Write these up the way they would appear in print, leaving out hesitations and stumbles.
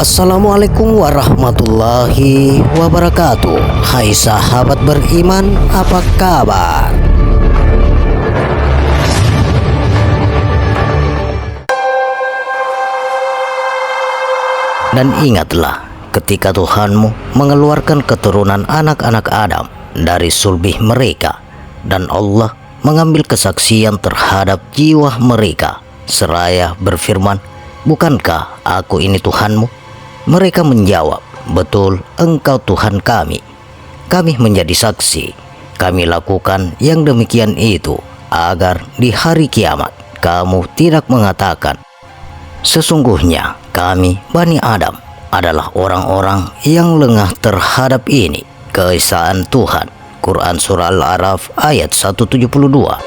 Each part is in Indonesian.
Assalamualaikum warahmatullahi wabarakatuh. Hai sahabat beriman, apa kabar? Dan ingatlah ketika Tuhanmu mengeluarkan keturunan anak-anak Adam dari sulbih mereka, dan Allah mengambil kesaksian terhadap jiwa mereka seraya berfirman, "Bukankah aku ini Tuhanmu?" Mereka menjawab, "Betul, engkau Tuhan kami. Kami menjadi saksi. Kami lakukan yang demikian itu agar di hari kiamat kamu tidak mengatakan, 'Sesungguhnya kami Bani Adam adalah orang-orang yang lengah terhadap ini, keesaan Tuhan." Quran Surah Al-A'raf ayat 172.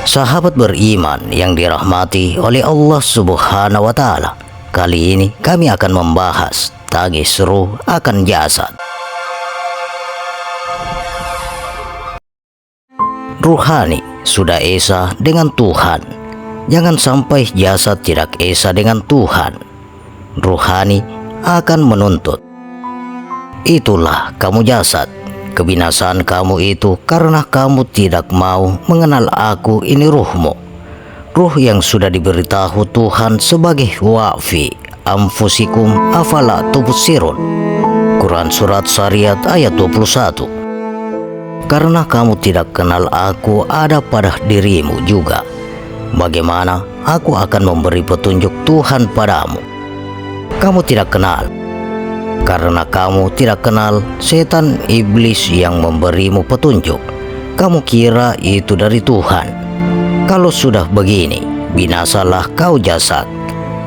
Sahabat beriman yang dirahmati oleh Allah Subhanahu wa Ta'ala, kali ini kami akan membahas tangis ruh akan jasad. Ruhani sudah esa dengan Tuhan. Jangan sampai jasad tidak esa dengan Tuhan. Ruhani akan menuntut, "Itulah kamu jasad. Kebinasaan kamu itu karena kamu tidak mau mengenal aku ini ruhmu." Ruh yang sudah diberitahu Tuhan sebagai wafi anfusikum afala tubsirun. Quran Surat Syariat ayat 21. Karena kamu tidak kenal aku ada pada dirimu juga, bagaimana aku akan memberi petunjuk Tuhan padamu? Kamu tidak kenal. Karena kamu tidak kenal setan iblis yang memberimu petunjuk, kamu kira itu dari Tuhan. Kalau sudah begini, binasalah kau jasad.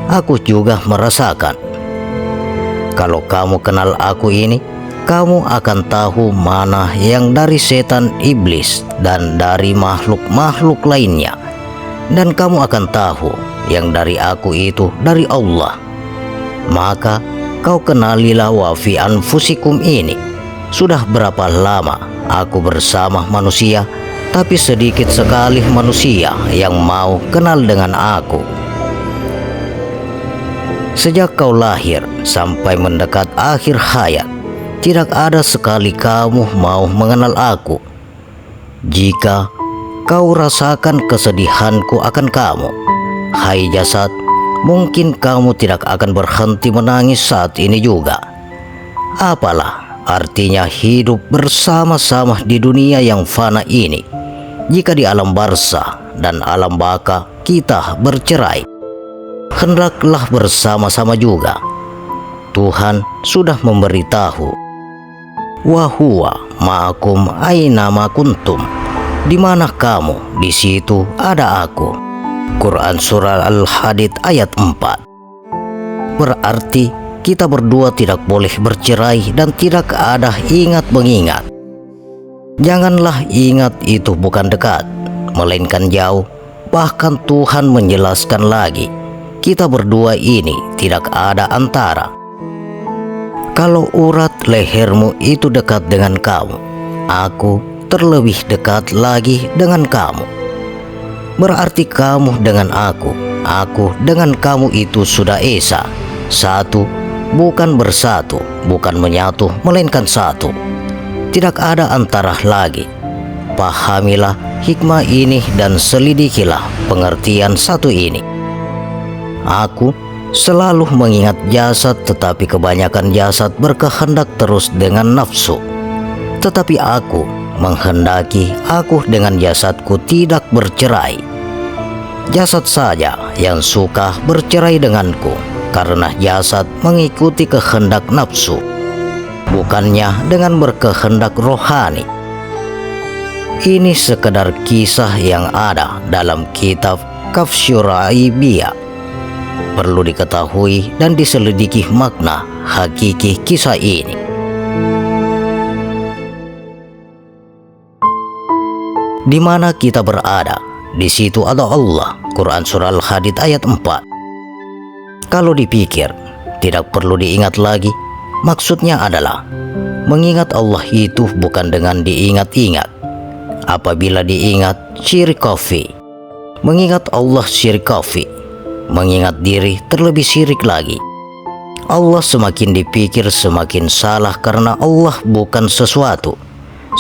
Aku juga merasakan. Kalau kamu kenal aku ini, kamu akan tahu mana yang dari setan iblis dan dari makhluk-makhluk lainnya. Dan kamu akan tahu yang dari aku itu dari Allah. Maka kau kenalilah wafi anfusikum ini. Sudah berapa lama aku bersama manusia, tapi sedikit sekali manusia yang mau kenal dengan aku. Sejak kau lahir sampai mendekat akhir hayat, tidak ada sekali kamu mau mengenal aku. Jika kau rasakan kesedihanku akan kamu, hai jasad, mungkin kamu tidak akan berhenti menangis saat ini juga. Apalah artinya hidup bersama-sama di dunia yang fana ini jika di alam barzah dan alam baka kita bercerai? Hendaklah bersama-sama juga. Tuhan sudah memberitahu, "Wa huwa ma'akum aina ma kuntum." Di mana kamu, di situ ada aku. Quran Surah Al-Hadid ayat 4. Berarti kita berdua tidak boleh bercerai dan tidak ada ingat mengingat. Janganlah ingat itu bukan dekat, melainkan jauh. Bahkan Tuhan menjelaskan lagi, kita berdua ini tidak ada antara. Kalau urat lehermu itu dekat dengan kamu, aku terlebih dekat lagi dengan kamu. Berarti kamu dengan aku dengan kamu itu sudah esa, satu, bukan bersatu, bukan menyatu, melainkan satu. Tidak ada antara lagi. Pahamilah hikmah ini dan selidikilah pengertian satu ini. Aku selalu mengingat jasad, tetapi kebanyakan jasad berkehendak terus dengan nafsu. Tetapi aku menghendaki aku dengan jasadku tidak bercerai. Jasad saja yang suka bercerai denganku, karena jasad mengikuti kehendak nafsu, bukannya dengan berkehendak rohani. Ini sekedar kisah yang ada dalam kitab Kafsyur Aibiyah. Perlu diketahui dan diselidiki makna hakiki kisah ini. Di mana kita berada, di situ ada Allah. Quran Surah Al-Hadid ayat 4. Kalau dipikir, tidak perlu diingat lagi. Maksudnya adalah mengingat Allah itu bukan dengan diingat-ingat. Apabila diingat syirik kafir, mengingat Allah syirik kafir. mengingat diri terlebih syirik lagi. Allah semakin dipikir semakin salah karena Allah bukan sesuatu,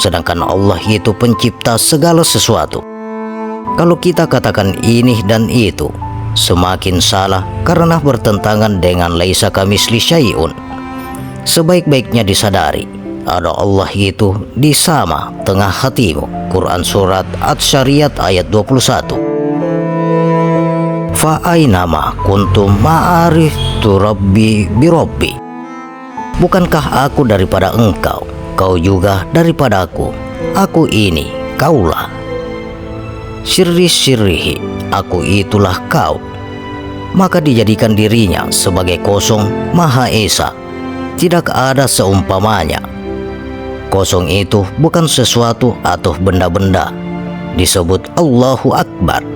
sedangkan Allah itu pencipta segala sesuatu. Kalau kita katakan ini dan itu, semakin salah karena bertentangan dengan laisa kamitsli syai'un. Sebaik-baiknya disadari ada Allah itu di sama tengah hatimu. Quran Surat Adz-Dzariyat ayat 21. Fa'ainama kuntum ma'ariftu rabbi birabbi. Bukankah aku daripada engkau, kau juga daripada aku ini, kaulah. Sirri-sirrihi, aku itulah kau. Maka dijadikan dirinya sebagai kosong Maha Esa, tidak ada seumpamanya. Kosong itu bukan sesuatu atau benda-benda, disebut Allahu Akbar.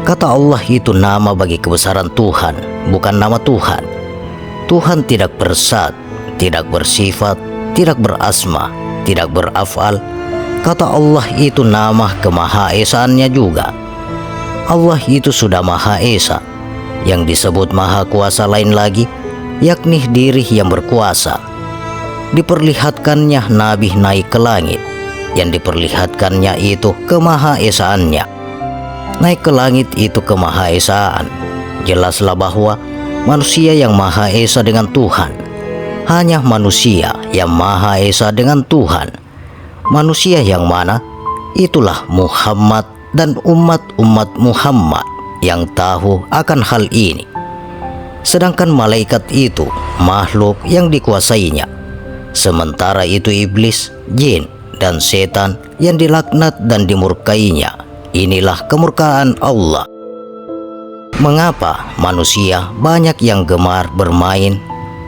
Kata Allah itu nama bagi kebesaran Tuhan, bukan nama Tuhan. Tuhan tidak bersat, tidak bersifat, tidak berasma, tidak berafal. Kata Allah itu nama kemahaesaannya juga. Allah itu sudah Maha Esa. Yang disebut Maha Kuasa lain lagi, yakni diri yang berkuasa. Diperlihatkannya Nabi naik ke langit, yang diperlihatkannya itu kemahaesaannya. Naik ke langit itu kemahaesaan. Jelaslah bahwa manusia yang Maha Esa dengan Tuhan. Hanya manusia yang Maha Esa dengan Tuhan. Manusia yang mana? Itulah Muhammad dan umat-umat Muhammad yang tahu akan hal ini. Sedangkan malaikat itu makhluk yang dikuasainya. Sementara itu iblis, jin, dan setan yang dilaknat dan dimurkainya. Inilah kemurkaan Allah. Mengapa manusia banyak yang gemar bermain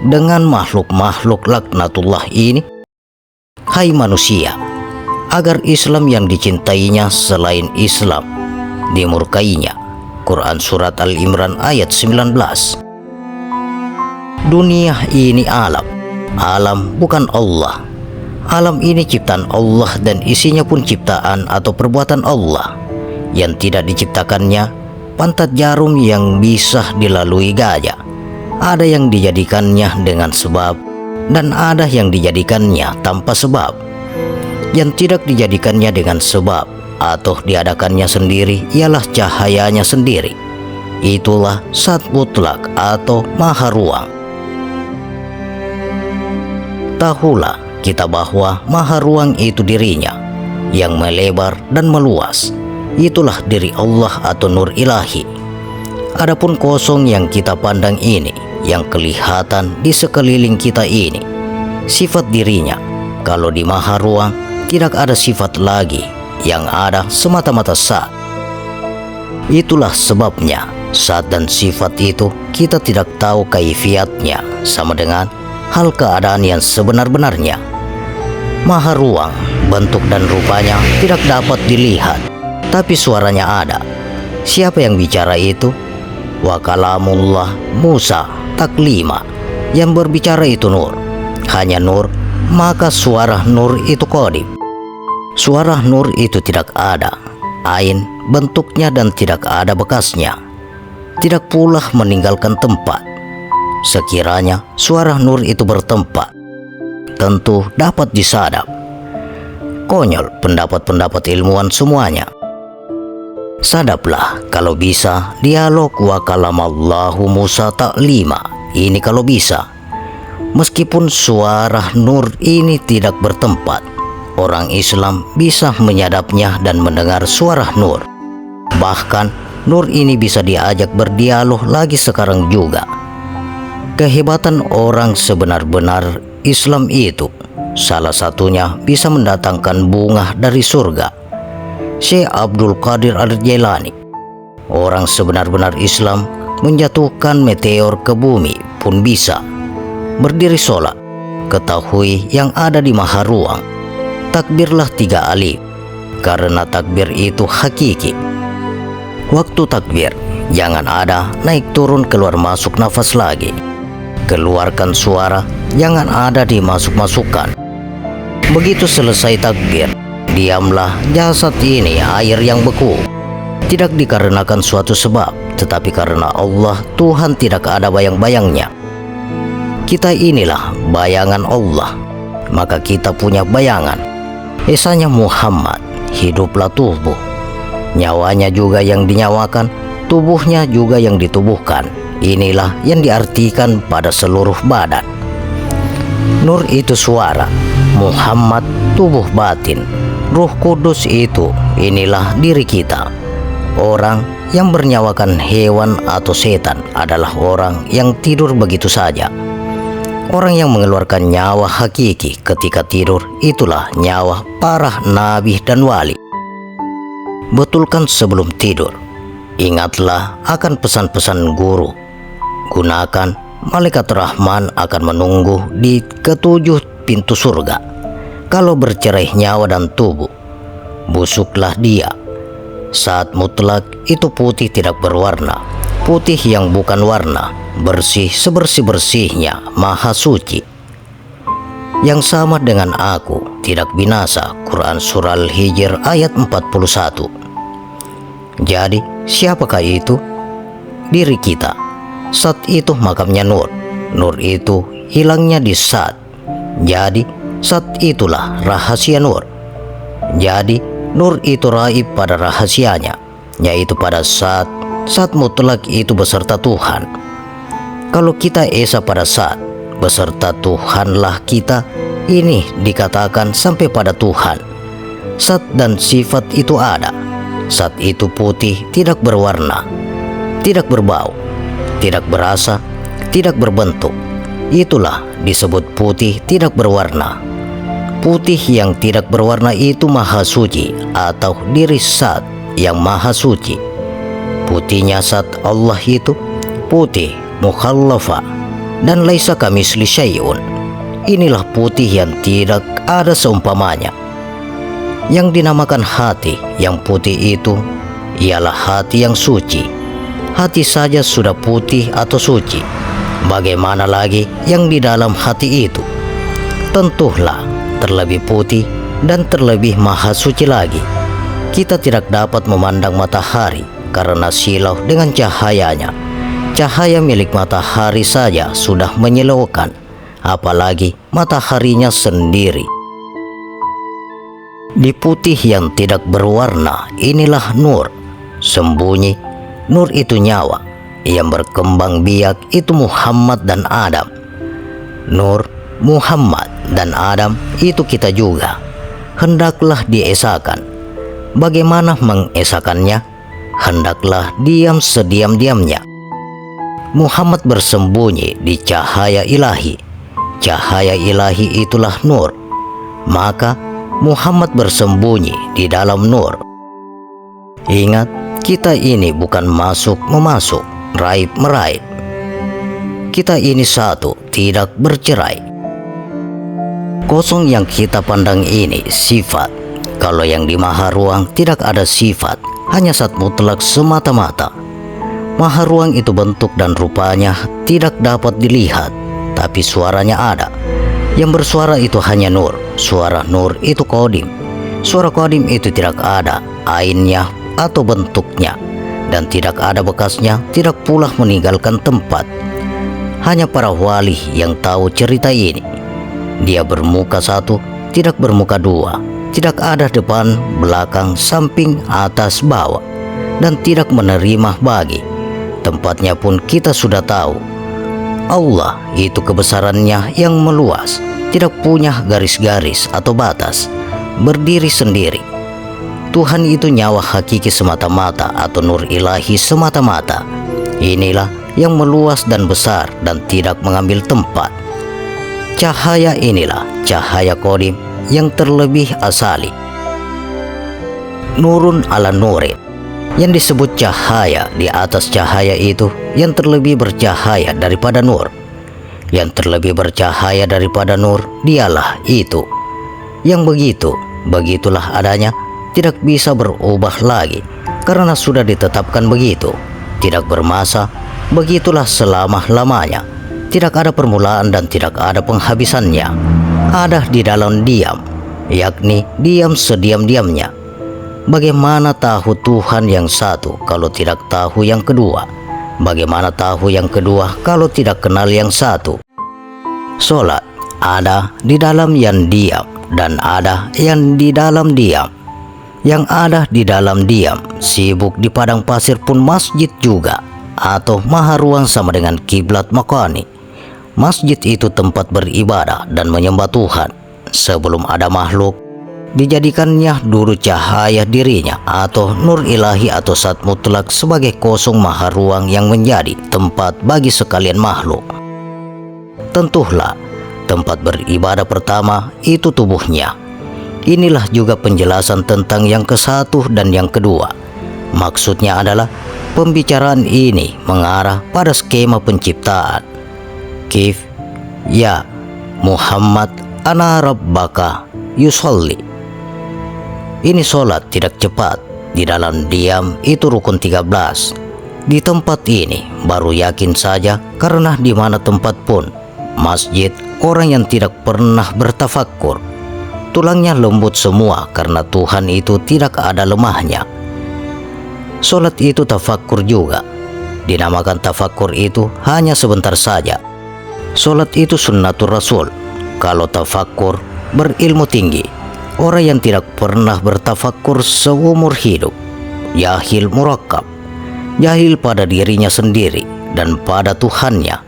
dengan makhluk-makhluk laknatullah ini? Hai manusia, agar Islam yang dicintainya selain Islam dimurkainya. Quran Surat Al-Imran ayat 19. Dunia ini alam. Alam bukan Allah. Alam ini ciptaan Allah dan isinya pun ciptaan atau perbuatan Allah. Yang tidak diciptakannya pantat jarum yang bisa dilalui gajah. Ada yang dijadikannya dengan sebab dan ada yang dijadikannya tanpa sebab. Yang tidak dijadikannya dengan sebab atau diadakannya sendiri ialah cahayanya sendiri. Itulah Zat mutlak atau maha ruang. Tahulah kita bahwa maha ruang itu dirinya yang melebar dan meluas. Itulah diri Allah atau nur ilahi. Adapun kosong yang kita pandang ini, yang kelihatan di sekeliling kita ini, sifat dirinya. Kalau di maha ruang tidak ada sifat lagi, yang ada semata-mata zat. Itulah sebabnya zat dan sifat itu kita tidak tahu kaifiatnya, sama dengan hal keadaan yang sebenar-benarnya. Maha ruang, bentuk dan rupanya tidak dapat dilihat, tapi suaranya ada. Siapa yang bicara itu? Wa kalamullah Musa taklima. Yang berbicara itu nur. Hanya nur, maka suara nur itu qadim. Suara nur itu tidak ada ain bentuknya dan tidak ada bekasnya. Tidak pula meninggalkan tempat. Sekiranya suara nur itu bertempat, tentu dapat disadap. Konyol pendapat-pendapat ilmuwan semuanya. Sadaplah kalau bisa dialog wa kalamallahu Musa taklima. Ini kalau bisa. Meskipun suara nur ini tidak bertempat, orang Islam bisa menyadapnya dan mendengar suara nur. Bahkan nur ini bisa diajak berdialog lagi sekarang juga. Kehebatan orang sebenar-benar Islam itu, salah satunya bisa mendatangkan bunga dari surga. Syekh Abdul Qadir Al-Jailani, orang sebenar-benar Islam, menjatuhkan meteor ke bumi pun bisa. Berdiri sholat, ketahui yang ada di maha ruang. Takbirlah 3 alif, karena takbir itu hakiki. Waktu takbir, jangan ada naik turun keluar masuk nafas lagi. Keluarkan suara, jangan ada dimasuk-masukkan. Begitu selesai takbir, diamlah jasad ini air yang beku. Tidak dikarenakan suatu sebab, tetapi karena Allah, Tuhan tidak ada bayang-bayangnya. Kita inilah bayangan Allah, maka kita punya bayangan. Esanya Muhammad, hiduplah tubuh. Nyawanya juga yang dinyawakan, tubuhnya juga yang ditubuhkan. Inilah yang diartikan pada seluruh badan. Nur itu suara, Muhammad tubuh batin, Ruh Kudus itu, inilah diri kita. Orang yang bernyawakan hewan atau setan adalah orang yang tidur begitu saja. Orang yang mengeluarkan nyawa hakiki ketika tidur, itulah nyawa para nabi dan wali. Betulkan sebelum tidur. Ingatlah akan pesan-pesan guru. Gunakan, malaikat Rahman akan menunggu di ketujuh pintu surga. Kalau bercerai nyawa dan tubuh, busuklah dia. Saat mutlak itu putih tidak berwarna, putih yang bukan warna, bersih sebersih-bersihnya, maha suci. Yang sama dengan aku, tidak binasa. Quran Surah Al-Hijr ayat 41. Jadi, siapakah itu? Diri kita. Sat itu makamnya Nur. Nur itu hilangnya di Sat. Jadi, Sat itulah rahasia Nur. Jadi, Nur itu raib pada rahasianya, yaitu pada Sat. Sat mutlak itu beserta Tuhan. Kalau kita esa pada Sat, beserta Tuhanlah kita. Ini dikatakan sampai pada Tuhan. Sat dan sifat itu ada. Sat itu putih, tidak berwarna, tidak berbau, tidak berasa, tidak berbentuk. Itulah disebut putih tidak berwarna. Putih yang tidak berwarna itu maha suci, atau diri Sat yang maha suci. Putihnya Sat Allah itu putih mukhallafa dan laisa kamisli syai'un. Inilah putih yang tidak ada seumpamanya. Yang dinamakan hati yang putih itu ialah hati yang suci. Hati saja sudah putih atau suci, bagaimana lagi yang di dalam hati itu? Tentulah terlebih putih dan terlebih maha suci lagi. Kita tidak dapat memandang matahari karena silau dengan cahayanya. Cahaya milik matahari saja sudah menyilaukan, apalagi mataharinya sendiri. Di putih yang tidak berwarna, inilah Nur, sembunyi. Nur itu nyawa, yang berkembang biak itu Muhammad dan Adam. Nur, Muhammad dan Adam itu kita juga. Hendaklah diesakan. Bagaimana mengesakannya? Hendaklah diam sediam-diamnya. Muhammad bersembunyi di cahaya ilahi. Cahaya ilahi itulah Nur. Maka Muhammad bersembunyi di dalam Nur. Ingat, kita ini bukan masuk-memasuk, raib-meraib. Kita ini satu, tidak bercerai. Kosong yang kita pandang ini sifat. Kalau yang di maha ruang tidak ada sifat, hanya Sat mutlak semata-mata. Maha ruang itu bentuk dan rupanya tidak dapat dilihat, tapi suaranya ada. Yang bersuara itu hanya Nur. Suara Nur itu Qadim. Suara Qadim itu tidak ada ainnya atau bentuknya, dan tidak ada bekasnya, tidak pula meninggalkan tempat. Hanya para wali yang tahu cerita ini. Dia bermuka satu, tidak bermuka dua, tidak ada depan, belakang, samping, atas, bawah, dan tidak menerima bagi. Tempatnya pun kita sudah tahu. Allah itu kebesarannya yang meluas, tidak punya garis-garis atau batas, berdiri sendiri. Tuhan itu nyawa hakiki semata-mata atau nur ilahi semata-mata. Inilah yang meluas dan besar dan tidak mengambil tempat. Cahaya inilah cahaya Qadim yang terlebih asali. Nurun ala nurin, yang disebut cahaya di atas cahaya itu yang terlebih bercahaya daripada nur. Yang terlebih bercahaya daripada nur, dialah itu. Yang begitulah adanya, tidak bisa berubah lagi, karena sudah ditetapkan begitu. Tidak bermasa, begitulah selama-lamanya. Tidak ada permulaan dan tidak ada penghabisannya. Ada di dalam diam, yakni diam sediam-diamnya. Bagaimana tahu Tuhan yang satu kalau tidak tahu yang kedua? Bagaimana tahu yang kedua kalau tidak kenal yang satu? Solat ada di dalam yang diam dan ada yang di dalam diam. Yang ada di dalam diam sibuk di padang pasir pun masjid juga, atau maha ruang sama dengan kiblat makani. Masjid itu tempat beribadah dan menyembah Tuhan. Sebelum ada makhluk, dijadikannya dulu cahaya dirinya atau nur ilahi atau zat mutlak sebagai kosong maha ruang yang menjadi tempat bagi sekalian makhluk. Tentulah tempat beribadah pertama itu tubuhnya. Inilah juga penjelasan tentang yang ke satu dan yang kedua. Maksudnya adalah pembicaraan ini mengarah pada skema penciptaan. Kif ya Muhammad ana rabbaka yusolli. Ini solat tidak cepat. Di dalam diam itu rukun 13. Di tempat ini baru yakin saja, karena di mana tempat pun masjid, orang yang tidak pernah bertafakkur tulangnya lembut semua karena Tuhan itu tidak ada lemahnya. Solat itu tafakkur juga. Dinamakan tafakkur itu hanya sebentar saja. Solat itu sunnatur Rasul. Kalau tafakkur berilmu tinggi. Orang yang tidak pernah bertafakkur seumur hidup, jahil murakkab, jahil pada dirinya sendiri dan pada Tuhannya.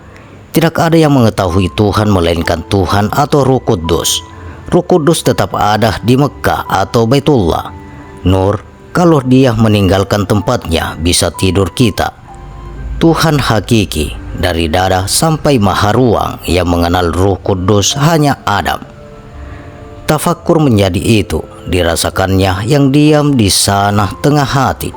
Tidak ada yang mengetahui Tuhan melainkan Tuhan atau Ruh Kudus. Ruh Kudus tetap ada di Mekah atau Baitullah. Nur, kalau dia meninggalkan tempatnya bisa tidur kita. Tuhan hakiki dari dada sampai maha ruang yang mengenal Ruh Kudus hanya Adam. Tafakkur menjadi itu, dirasakannya yang diam di sana tengah hati.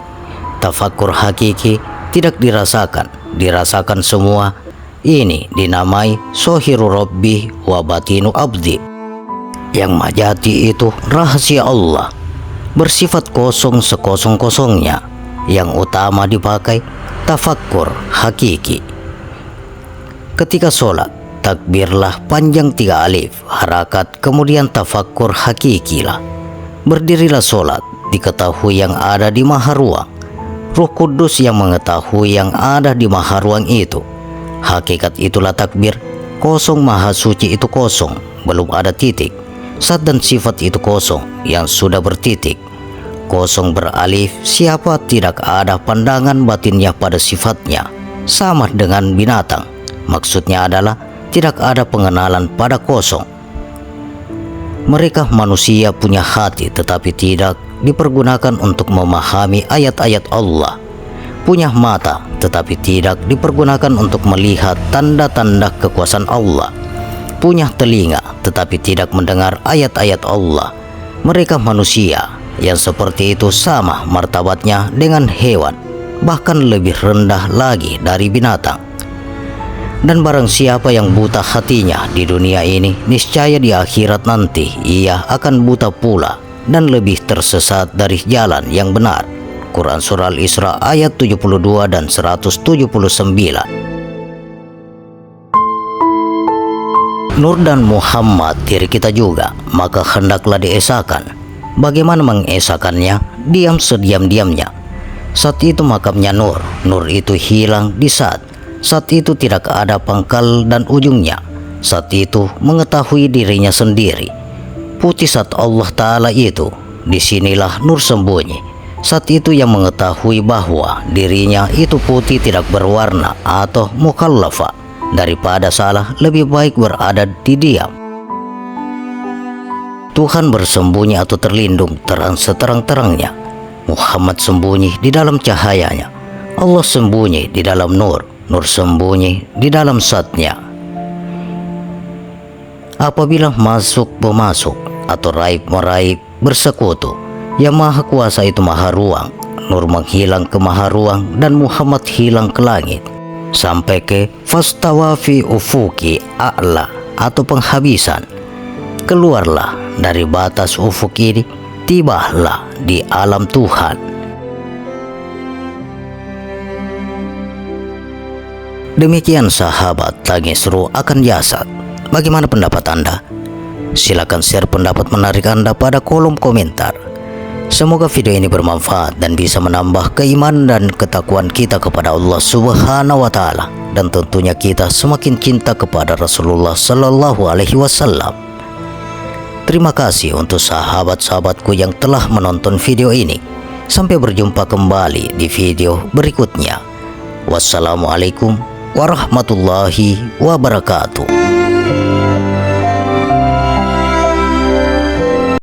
Tafakkur hakiki tidak dirasakan semua. Ini dinamai sohiru Rabbi wa batinu abdi. Yang majati itu rahasia Allah, bersifat kosong sekosong-kosongnya. Yang utama dipakai tafakkur hakiki. Ketika sholat, takbirlah panjang 3 alif, harakat, kemudian tafakkur hakikilah. Berdirilah solat, diketahui yang ada di maha ruang. Ruh Kudus yang mengetahui yang ada di maha ruang itu. Hakikat itulah takbir. Kosong maha suci itu kosong, belum ada titik. Zat dan sifat itu kosong, yang sudah bertitik. Kosong beralif, siapa tidak ada pandangan batinnya pada sifatnya. Sama dengan binatang. Maksudnya adalah tidak ada pengenalan pada kosong. Mereka manusia punya hati tetapi tidak dipergunakan untuk memahami ayat-ayat Allah. Punya mata tetapi tidak dipergunakan untuk melihat tanda-tanda kekuasaan Allah. Punya telinga tetapi tidak mendengar ayat-ayat Allah. Mereka manusia yang seperti itu sama martabatnya dengan hewan, bahkan lebih rendah lagi dari binatang. Dan barang siapa yang buta hatinya di dunia ini, niscaya di akhirat nanti ia akan buta pula dan lebih tersesat dari jalan yang benar. Quran Surah Al-Isra ayat 72 dan 179. Nur dan Muhammad diri kita juga, maka hendaklah diesakan. Bagaimana mengesakannya? Diam sediam-diamnya. Saat itu makamnya Nur. Nur itu hilang di saat itu tidak ada pangkal dan ujungnya. Saat itu mengetahui dirinya sendiri. Putih saat Allah Ta'ala itu. Disinilah Nur sembunyi. Saat itu yang mengetahui bahwa dirinya itu putih tidak berwarna atau mukallafa. Daripada salah, lebih baik berada di diam. Tuhan bersembunyi atau terlindung terang seterang-terangnya. Muhammad sembunyi di dalam cahayanya. Allah sembunyi di dalam Nur. Nur sembunyi di dalam zatnya. Apabila masuk pemasuk atau raib meraib bersekutu, yang maha kuasa itu maha ruang. Nur menghilang ke maha ruang dan Muhammad hilang ke langit. Sampai ke fastawa fi ufuki a'la atau penghabisan. Keluarlah dari batas ufuk ini, tibalah di alam Tuhan. Demikian sahabat tangis ruh akan jasad. Bagaimana pendapat Anda? Silakan share pendapat menarik Anda pada kolom komentar. Semoga video ini bermanfaat dan bisa menambah keimanan dan ketakwaan kita kepada Allah Subhanahu wa taala, dan tentunya kita semakin cinta kepada Rasulullah sallallahu alaihi wasallam. Terima kasih untuk sahabat-sahabatku yang telah menonton video ini. Sampai berjumpa kembali di video berikutnya. Wassalamualaikum warahmatullahi wabarakatuh.